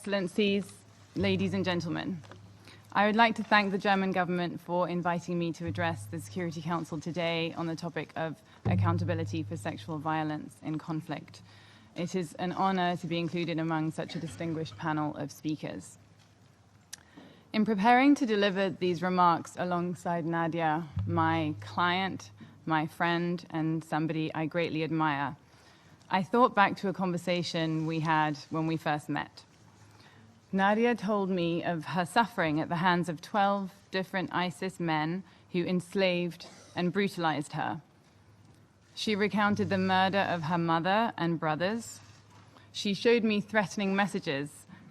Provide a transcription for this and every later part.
Excellencies, ladies and gentlemen, I would like to thank the German government for inviting me to address the Security Council today on the topic of accountability for sexual violence in conflict. It is an honor to be included among such a distinguished panel of speakers. In preparing to deliver these remarks alongside Nadia, my client, my friend, and somebody I greatly admire, I thought back to a conversation we had when we first met. Nadia told me of her suffering at the hands of 12 different ISIS men who enslaved and brutalized her. She recounted the murder of her mother and brothers. She showed me threatening messages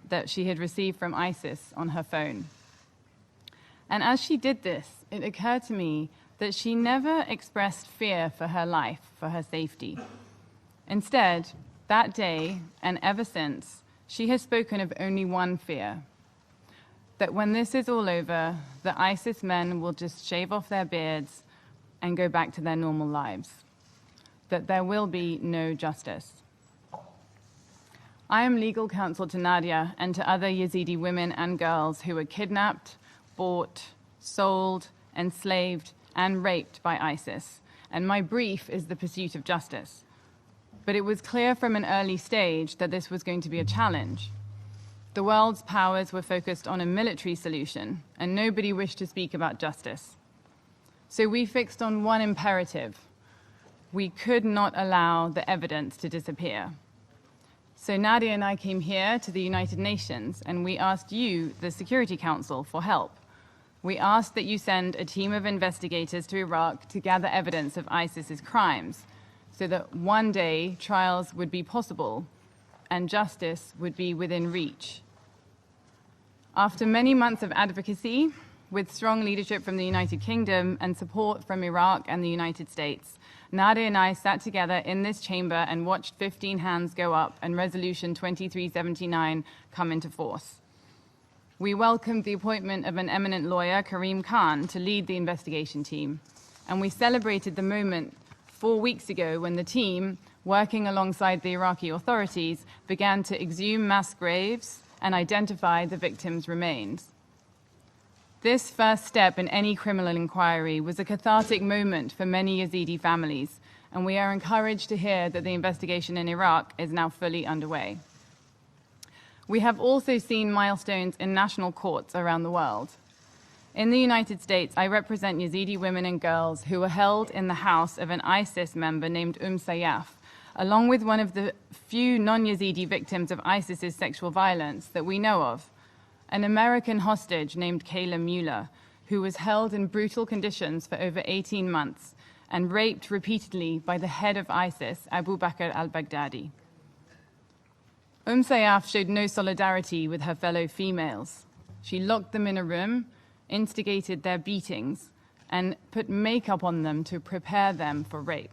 that she had received from ISIS on her phone. And as she did this, it occurred to me that she never expressed fear for her life, for her safety. Instead, that day, and ever since, she has spoken of only one fear: that when this is all over, the ISIS men will just shave off their beards and go back to their normal lives, that there will be no justice. I am legal counsel to Nadia and to other Yazidi women and girls who were kidnapped, bought, sold, enslaved, and raped by ISIS, and my brief is the pursuit of justice. But it was clear from an early stage that this was going to be a challenge. The world's powers were focused on a military solution, and nobody wished to speak about justice. So we fixed on one imperative: we could not allow the evidence to disappear. So Nadia and I came here to the United Nations, and we asked you, the Security Council, for help. We asked that you send a team of investigators to Iraq to gather evidence of ISIS's crimes, so that one day trials would be possible and justice would be within reach. After many months of advocacy, with strong leadership from the United Kingdom and support from Iraq and the United States, Nadia and I sat together in this chamber and watched 15 hands go up and Resolution 2379 come into force. We welcomed the appointment of an eminent lawyer, Karim Khan, to lead the investigation team, and we celebrated the moment 4 weeks ago when the team, working alongside the Iraqi authorities, began to exhume mass graves and identify the victims' remains. This first step in any criminal inquiry was a cathartic moment for many Yazidi families, and we are encouraged to hear that the investigation in Iraq is now fully underway. We have also seen milestones in national courts around the world. In the United States, I represent Yazidi women and girls who were held in the house of an ISIS member named Sayyaf, along with one of the few non-Yazidi victims of ISIS's sexual violence that we know of, an American hostage named Kayla Mueller, who was held in brutal conditions for over 18 months and raped repeatedly by the head of ISIS, Abu Bakr al-Baghdadi. Sayyaf showed no solidarity with her fellow females. She locked them in a room, instigated their beatings, and put makeup on them to prepare them for rape.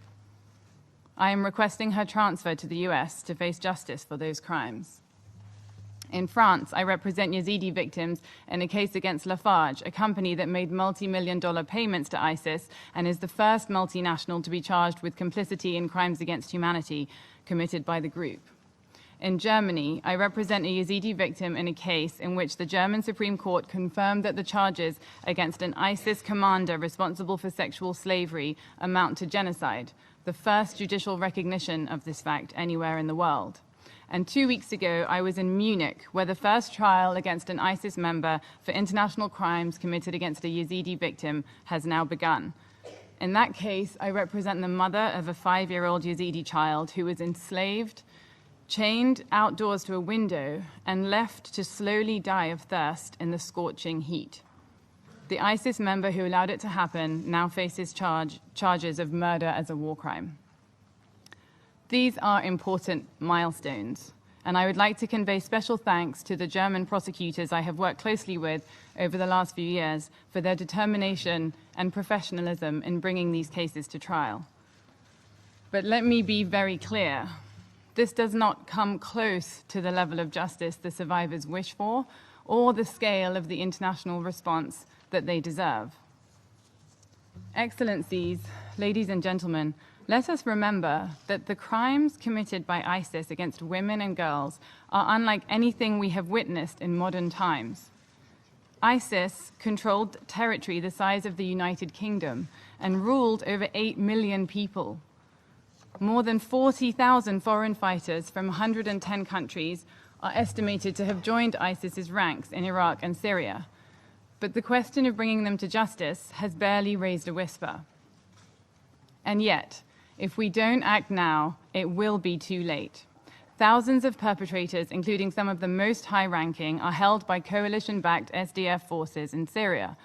I am requesting her transfer to the US to face justice for those crimes. In France, I represent Yazidi victims in a case against Lafarge, a company that made multi-million-dollar payments to ISIS and is the first multinational to be charged with complicity in crimes against humanity committed by the group. In Germany, I represent a Yazidi victim in a case in which the German Supreme Court confirmed that the charges against an ISIS commander responsible for sexual slavery amount to genocide, the first judicial recognition of this fact anywhere in the world. And 2 weeks ago, I was in Munich, where the first trial against an ISIS member for international crimes committed against a Yazidi victim has now begun. In that case, I represent the mother of a 5-year-old Yazidi child who was enslaved, chained outdoors to a window, and left to slowly die of thirst in the scorching heat. The ISIS member who allowed it to happen now faces charges of murder as a war crime. These are important milestones, and I would like to convey special thanks to the German prosecutors I have worked closely with over the last few years for their determination and professionalism in bringing these cases to trial. But let me be very clear. This does not come close to the level of justice the survivors wish for, or the scale of the international response that they deserve. Excellencies, ladies and gentlemen, Let us remember that the crimes committed by ISIS against women and girls are unlike anything we have witnessed in modern times. ISIS controlled territory the size of the United Kingdom and ruled over 8 million people. More than 40,000 foreign fighters from 110 countries are estimated to have joined ISIS's ranks in Iraq and Syria. But the question of bringing them to justice has barely raised a whisper. And yet, if we don't act now, it will be too late. Thousands of perpetrators, including some of the most high-ranking, are held by coalition-backed SDF forces in Syria.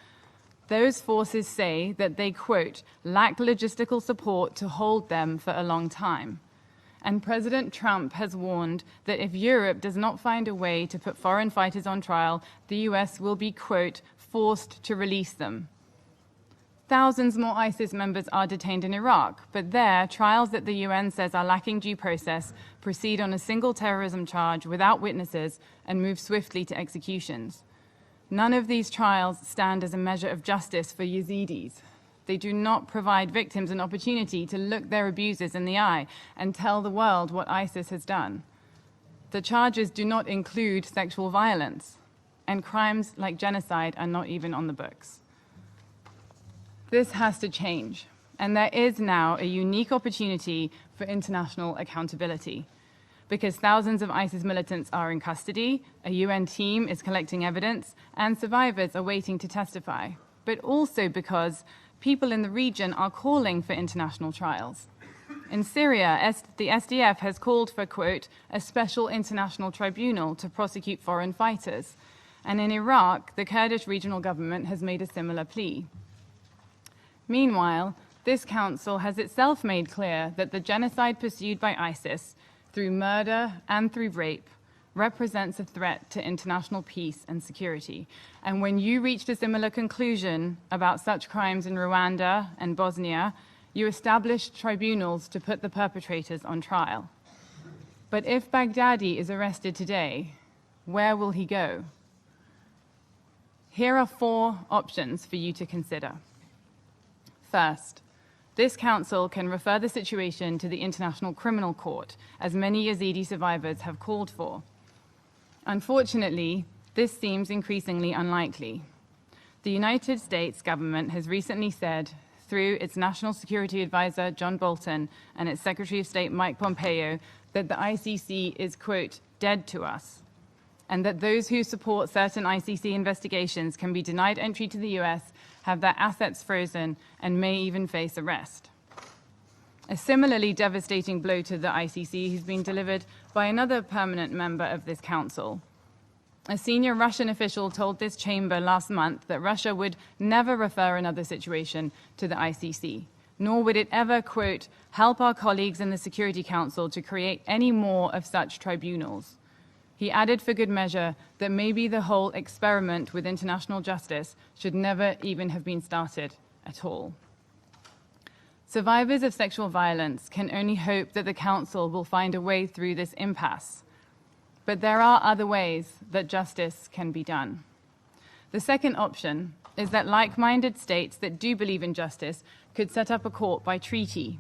Those forces say that they, quote, lack logistical support to hold them for a long time. And President Trump has warned that if Europe does not find a way to put foreign fighters on trial, the US will be, quote, forced to release them. Thousands more ISIS members are detained in Iraq, but there, trials that the UN says are lacking due process proceed on a single terrorism charge without witnesses and move swiftly to executions. None of these trials stand as a measure of justice for Yazidis. They do not provide victims an opportunity to look their abusers in the eye and tell the world what ISIS has done. The charges do not include sexual violence, and crimes like genocide are not even on the books. This has to change, and there is now a unique opportunity for international accountability. Because thousands of ISIS militants are in custody, a UN team is collecting evidence, and survivors are waiting to testify. But also because people in the region are calling for international trials. In Syria, the SDF has called for, quote, a special international tribunal to prosecute foreign fighters. And in Iraq, the Kurdish regional government has made a similar plea. Meanwhile, this council has itself made clear that the genocide pursued by ISIS, through murder and through rape, represents a threat to international peace and security. And when you reached a similar conclusion about such crimes in Rwanda and Bosnia, you established tribunals to put the perpetrators on trial. But if Baghdadi is arrested today, where will he go? Here are 4 options for you to consider. First, this council can refer the situation to the International Criminal Court, as many Yazidi survivors have called for. Unfortunately, this seems increasingly unlikely. The United States government has recently said, through its National Security Advisor, John Bolton, and its Secretary of State, Mike Pompeo, that the ICC is, quote, dead to us, and that those who support certain ICC investigations can be denied entry to the US, have their assets frozen, and may even face arrest. A similarly devastating blow to the ICC has been delivered by another permanent member of this council. A senior Russian official told this chamber last month that Russia would never refer another situation to the ICC, nor would it ever, quote, help our colleagues in the Security Council to create any more of such tribunals. He added for good measure that maybe the whole experiment with international justice should never even have been started at all. Survivors of sexual violence can only hope that the Council will find a way through this impasse. But there are other ways that justice can be done. The second option is that like-minded states that do believe in justice could set up a court by treaty.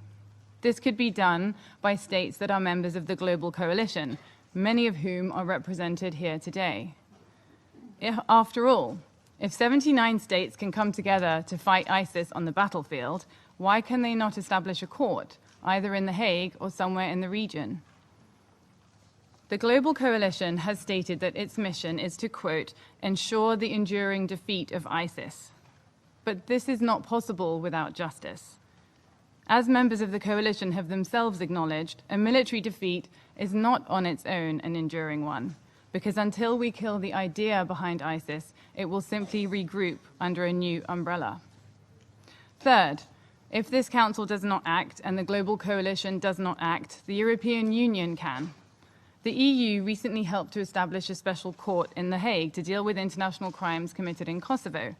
This could be done by states that are members of the Global Coalition, many of whom are represented here today. After all, if 79 states can come together to fight ISIS on the battlefield, why can they not establish a court, either in The Hague or somewhere in the region? The Global Coalition has stated that its mission is to, quote, ensure the enduring defeat of ISIS. But this is not possible without justice. As members of the coalition have themselves acknowledged, a military defeat is not on its own an enduring one, because until we kill the idea behind ISIS, it will simply regroup under a new umbrella. Third, if this council does not act and the global coalition does not act, the European Union can. The EU recently helped to establish a special court in The Hague to deal with international crimes committed in Kosovo.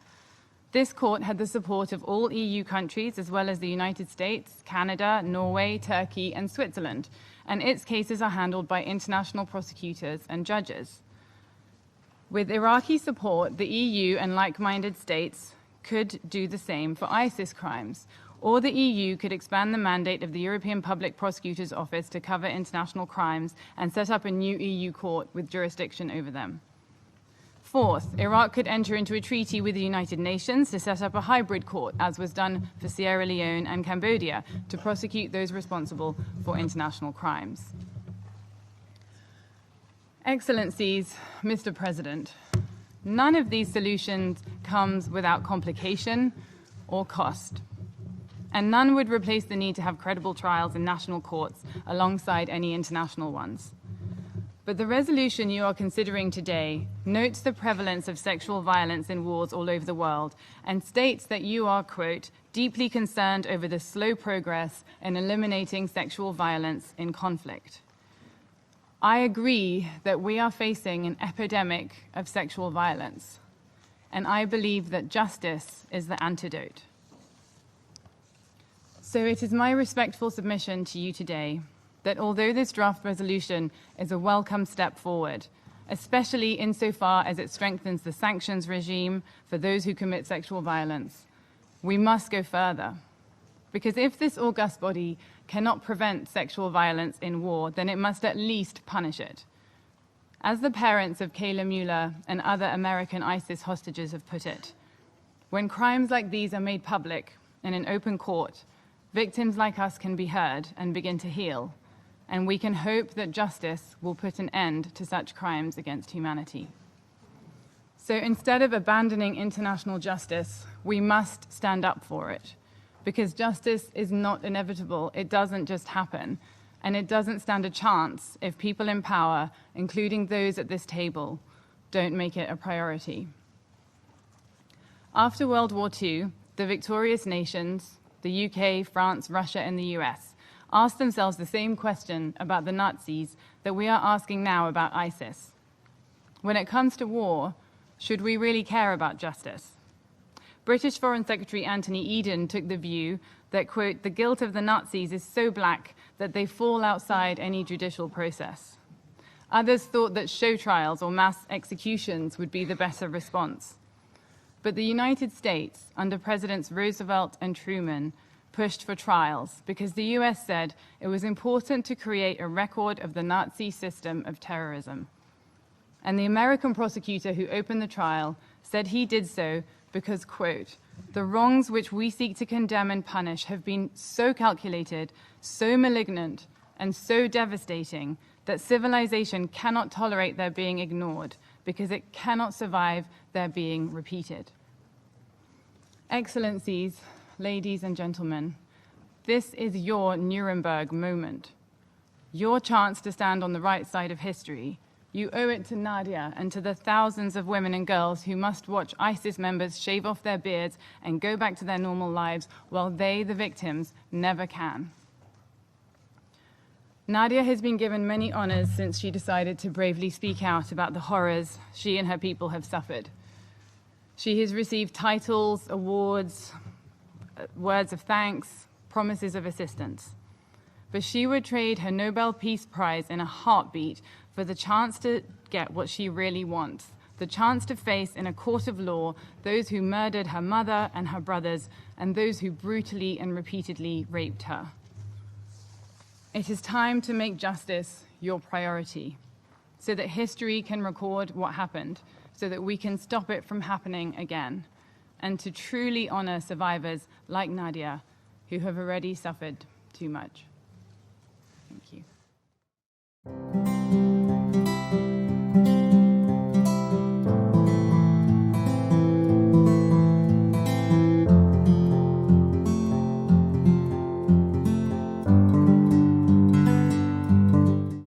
This court had the support of all EU countries, as well as the United States, Canada, Norway, Turkey, and Switzerland, and its cases are handled by international prosecutors and judges. With Iraqi support, the EU and like-minded states could do the same for ISIS crimes, Or the EU could expand the mandate of the European Public Prosecutor's Office to cover international crimes and set up a new EU court with jurisdiction over them. Fourth, Iraq could enter into a treaty with the United Nations to set up a hybrid court, as was done for Sierra Leone and Cambodia, to prosecute those responsible for international crimes. Excellencies, Mr. President, none of these solutions comes without complication or cost, and none would replace the need to have credible trials in national courts alongside any international ones. But the resolution you are considering today notes the prevalence of sexual violence in wars all over the world and states that you are, quote, deeply concerned over the slow progress in eliminating sexual violence in conflict. I agree that we are facing an epidemic of sexual violence, and I believe that justice is the antidote. So it is my respectful submission to you today that although this draft resolution is a welcome step forward, especially insofar as it strengthens the sanctions regime for those who commit sexual violence, we must go further. Because if this august body cannot prevent sexual violence in war, then it must at least punish it. As the parents of Kayla Mueller and other American ISIS hostages have put it, when crimes like these are made public in an open court, victims like us can be heard and begin to heal, and we can hope that justice will put an end to such crimes against humanity. So instead of abandoning international justice, we must stand up for it, because justice is not inevitable. It doesn't just happen, and it doesn't stand a chance if people in power, including those at this table, don't make it a priority. After World War II, the victorious nations, the UK, France, Russia, and the US, asked themselves the same question about the Nazis that we are asking now about ISIS. When it comes to war, should we really care about justice? British Foreign Secretary Anthony Eden took the view that, quote, the guilt of the Nazis is so black that they fall outside any judicial process. Others thought that show trials or mass executions would be the better response. But the United States, under Presidents Roosevelt and Truman, pushed for trials because the US said it was important to create a record of the Nazi system of terrorism. And the American prosecutor who opened the trial said he did so because, quote, the wrongs which we seek to condemn and punish have been so calculated, so malignant, and so devastating that civilization cannot tolerate their being ignored because it cannot survive their being repeated. Excellencies, ladies and gentlemen, this is your Nuremberg moment, your chance to stand on the right side of history. You owe it to Nadia and to the thousands of women and girls who must watch ISIS members shave off their beards and go back to their normal lives while they, the victims, never can. Nadia has been given many honors since she decided to bravely speak out about the horrors she and her people have suffered. She has received titles, awards, words of thanks, promises of assistance. But she would trade her Nobel Peace Prize in a heartbeat for the chance to get what she really wants, the chance to face in a court of law those who murdered her mother and her brothers and those who brutally and repeatedly raped her. It is time to make justice your priority so that history can record what happened, so that we can stop it from happening again, and to truly honor survivors like Nadia who have already suffered too much. Thank you.